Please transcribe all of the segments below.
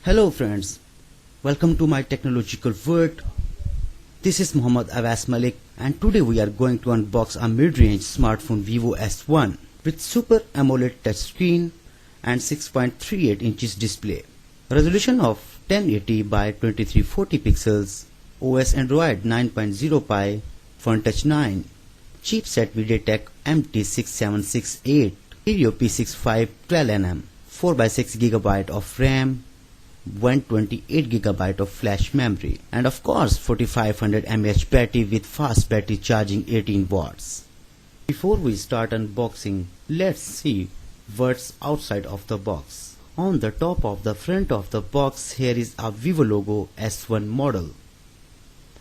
Hello friends, welcome to my technological world. This is Muhammad Abbas Malik and today we are going to unbox a mid-range smartphone Vivo S1 with Super AMOLED Touchscreen and 6.38 inches display. Resolution of 1080 by 2340 pixels, OS Android 9.0 Pie, Funtouch 9, Chipset Mediatek MT6768, Helio P65 12nm, 4x6GB of RAM, 128GB of flash memory, and of course 4500 mAh battery with fast battery charging 18 watts. Before we start unboxing, let's see what's outside of the box. On the top of the front of the box, here is a Vivo logo S1 model,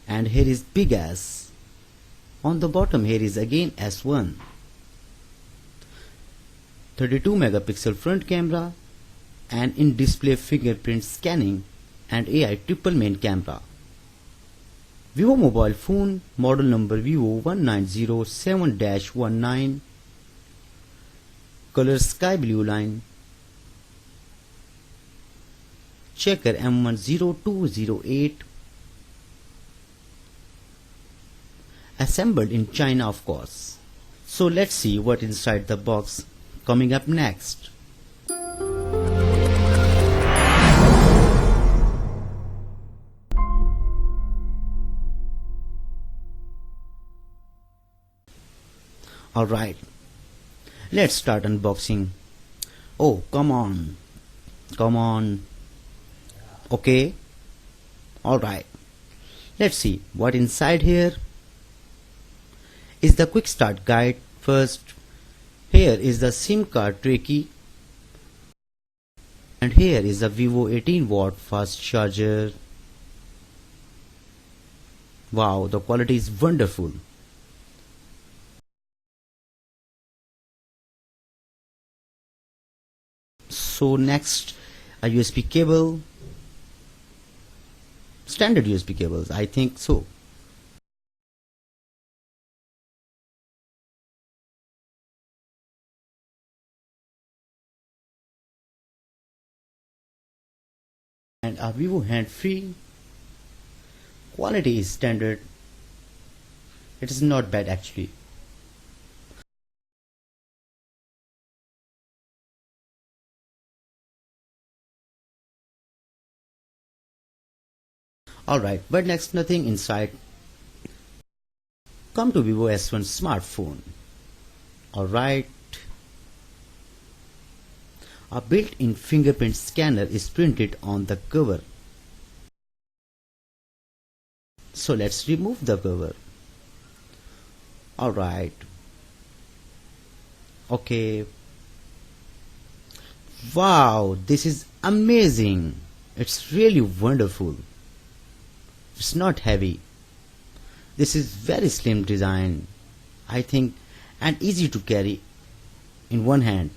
and here is big S. On the bottom here is again S1, 32 megapixel front camera, and in-display fingerprint scanning and AI triple main camera. Vivo mobile phone, model number Vivo 1907-19, color sky blue line, checker M10208, assembled in China of course. So let's see what inside the box coming up next. Alright, let's start unboxing. Oh, come on. Okay. Alright, let's see what inside here. Is the quick start guide first. Here is the SIM card tray key. And here is the Vivo 18-watt fast charger. Wow, the quality is wonderful. So next, a USB cable, standard USB cables, I think so. And a Vivo hand-free. Quality is standard. It is not bad actually. Alright, but next, nothing inside. Come to Vivo S1 smartphone. Alright. A built-in fingerprint scanner is printed on the cover. So let's remove the cover. Alright. Okay. Wow, this is amazing. It's really wonderful. It's not heavy. This is very slim design, I think, and easy to carry in one hand.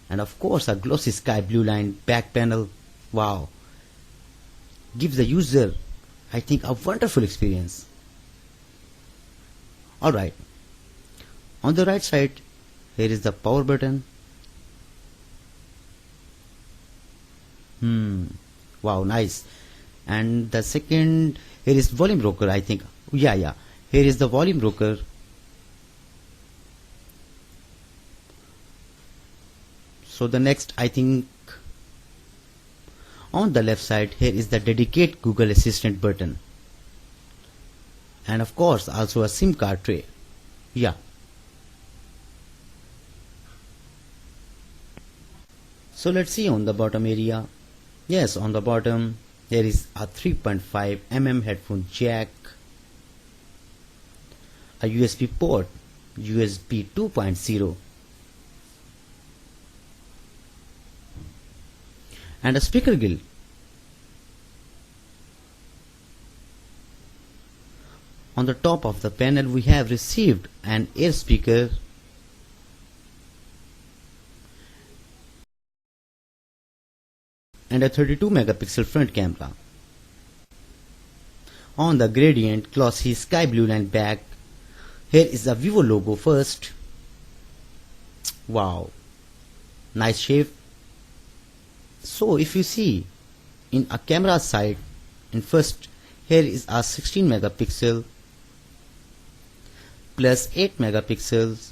And of course a glossy sky blue line back panel. Wow, gives the user, I think, a wonderful experience. Alright, on the right side here is the power button. Wow, nice. And the second, here is volume rocker, I think. Yeah, here is the volume rocker. So the next, I think, on the left side here is the dedicate Google Assistant button, and of course also a SIM card tray. Yeah. So let's see on the bottom area. Yes, on the bottom there is a 3.5 mm headphone jack, a USB port, USB 2.0, and a speaker grill. On the top of the panel we have received an air speaker, and a 32 megapixel front camera. On the gradient glossy sky blue line back, here is the Vivo logo first. Wow, nice shape. So if you see in a camera side, in first here is a 16 megapixel plus 8 megapixels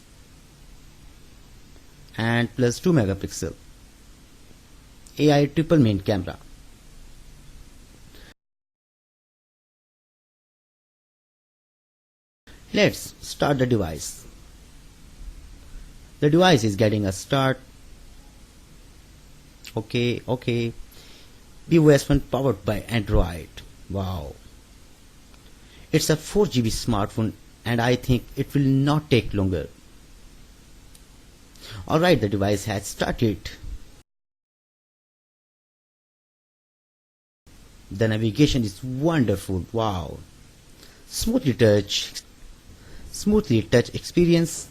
and plus 2 megapixel AI triple main camera. Let's start the device. The device is getting a start. Okay. Vivo S1 powered by Android. Wow. It's a 4GB smartphone and I think it will not take longer. Alright, the device has started. The navigation is wonderful. Wow. Smoothly touch experience.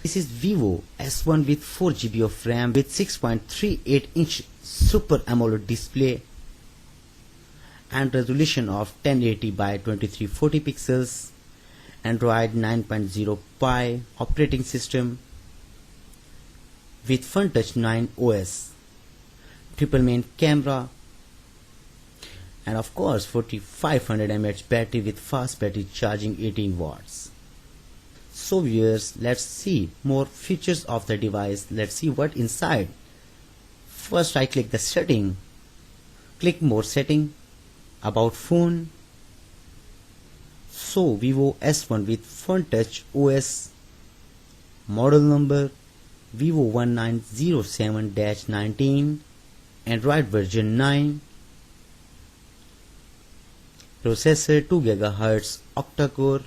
This is Vivo S1 with 4GB of RAM with 6.38-inch Super AMOLED display and resolution of 1080 by 2340 pixels, Android 9.0 Pie operating system with Funtouch 9 OS, triple main camera, and of course 4500 mAh battery with fast battery charging 18 watts. So viewers, let's see more features of the device. Let's see what inside. First I click the setting, click more setting, about phone. So Vivo S1 with Funtouch OS, model number Vivo 1907-19, Android version 9, processor 2 GHz octa-core,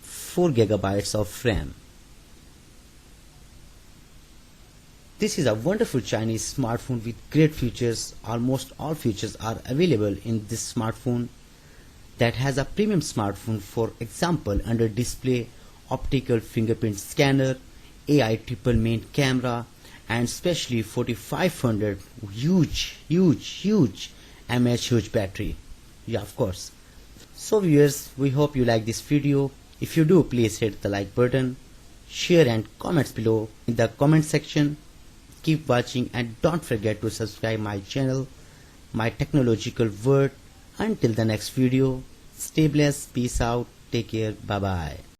4 GB of RAM. This is a wonderful Chinese smartphone with great features. Almost all features are available in this smartphone that has a premium smartphone, for example under display, optical fingerprint scanner, AI triple main camera, and especially 4500 huge mAh huge battery. Yeah, of course. So viewers, we hope you like this video. If you do, please hit the like button, share and comments below in the comment section. Keep watching and don't forget to subscribe my channel, My Technological World. Until the next video, stay blessed, peace out, take care, bye bye.